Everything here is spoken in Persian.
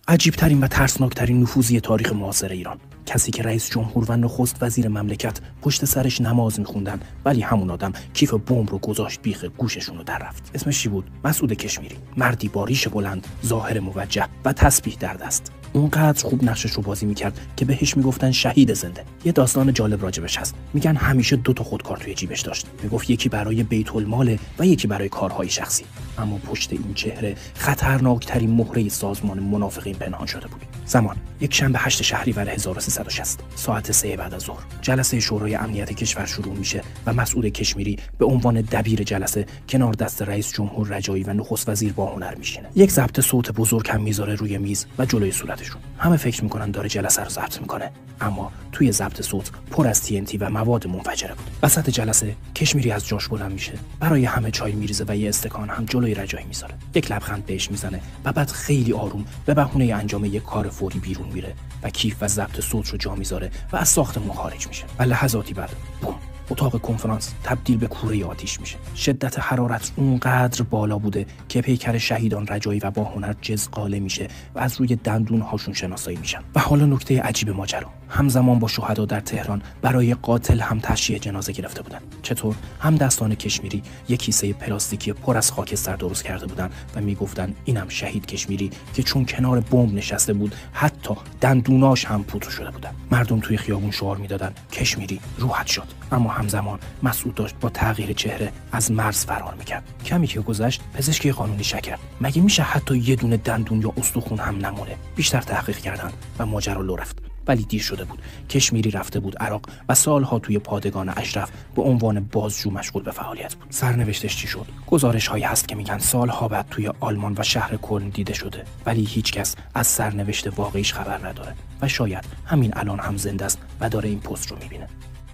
عجیبترین و ترسناکترین نفوذی تاریخ معاصر ایران. کسی که رئیس جمهور و نخست وزیر مملکت پشت سرش نماز میخوندن، ولی همون آدم کیف بمب رو گذاشت بیخ گوششون رو در رفت. اسمش چی بود؟ مسعود کشمیری. مردی با ریش بلند، ظاهر موجه و تسبیح در دست. اونقدر خوب نقشش رو بازی میکرد که بهش میگفتن شهید زنده. یه داستان جالب راجبش هست. میگن همیشه 2 تا خودکار توی جیبش داشت. میگفت یکی برای بیت المال و یکی برای کارهای شخصی. اما پشت این چهره خطرناکترین مهره سازمان منافقین پنهان شده بود. زمان یک شنبه 8 شهریور 1360 ساعت 3 بعد از ظهر جلسه شورای امنیت کشور شروع میشه و مسعود کشمیری به عنوان دبیر جلسه کنار دست رئیس جمهور رجایی و نخست وزیر باهنر میشینه. یک ضبط صوت بزرگ هم میذاره روی میز و جلوی صورتشون. همه فکر میکنن داره جلسه رو ضبط میکنه، اما توی ضبط صوت پر از TNT و مواد منفجره بود. وسط جلسه کشمیری از جاش بلند میشه، برای همه چای میریزه و یه استکان هم جلوی رجایی میذاره. یک لبخند بهش میزنه و بعد خیلی آروم به بهونه انجام یک کار فوری بیرون میره و کیف و ضبط صوت رو جا میذاره و از ساختمون خارج میشه. و لحظاتی بعد بوم، اتاق کنفرانس تبدیل به کوره آتش میشه. شدت حرارت اونقدر بالا بوده که پیکر شهیدان رجایی و باهنر جزقاله میشه و از روی دندون هاشون شناسایی میشن. و حالا نکته عجیب ماجرا، همزمان با شهدا در تهران برای قاتل هم تشییع جنازه گرفته بودن. چطور؟ هم دستان کشمیری یک کیسه پلاستیکی پر از خاکستر درست کرده بودن و میگفتن اینم شهید کشمیری که چون کنار بمب نشسته بود حتی دندوناش هم پودر شده بودن. مردم توی خیابون شعار میدادن کشمیری روحت شد. اما همزمان مسعود داشت با تغییر چهره از مرز فرار میکرد. کمی که گذشت پزشکی قانونی شک کرد مگه میشه حتی یه دونه دندون یا استخون هم نمونه. بیشتر تحقیق کردن و ماجرا لو رفت، ولی دیر شده بود. کشمیری رفته بود عراق و سالها توی پادگان اشرف به عنوان بازجو مشغول به فعالیت بود. سرنوشتش چی شد؟ گزارش هایی هست که میگن سالها بعد توی آلمان و شهر کلن دیده شده، ولی هیچکس از سرنوشت واقعیش خبر نداره و شاید همین الان هم زنده است و داره این پست رو میبینه.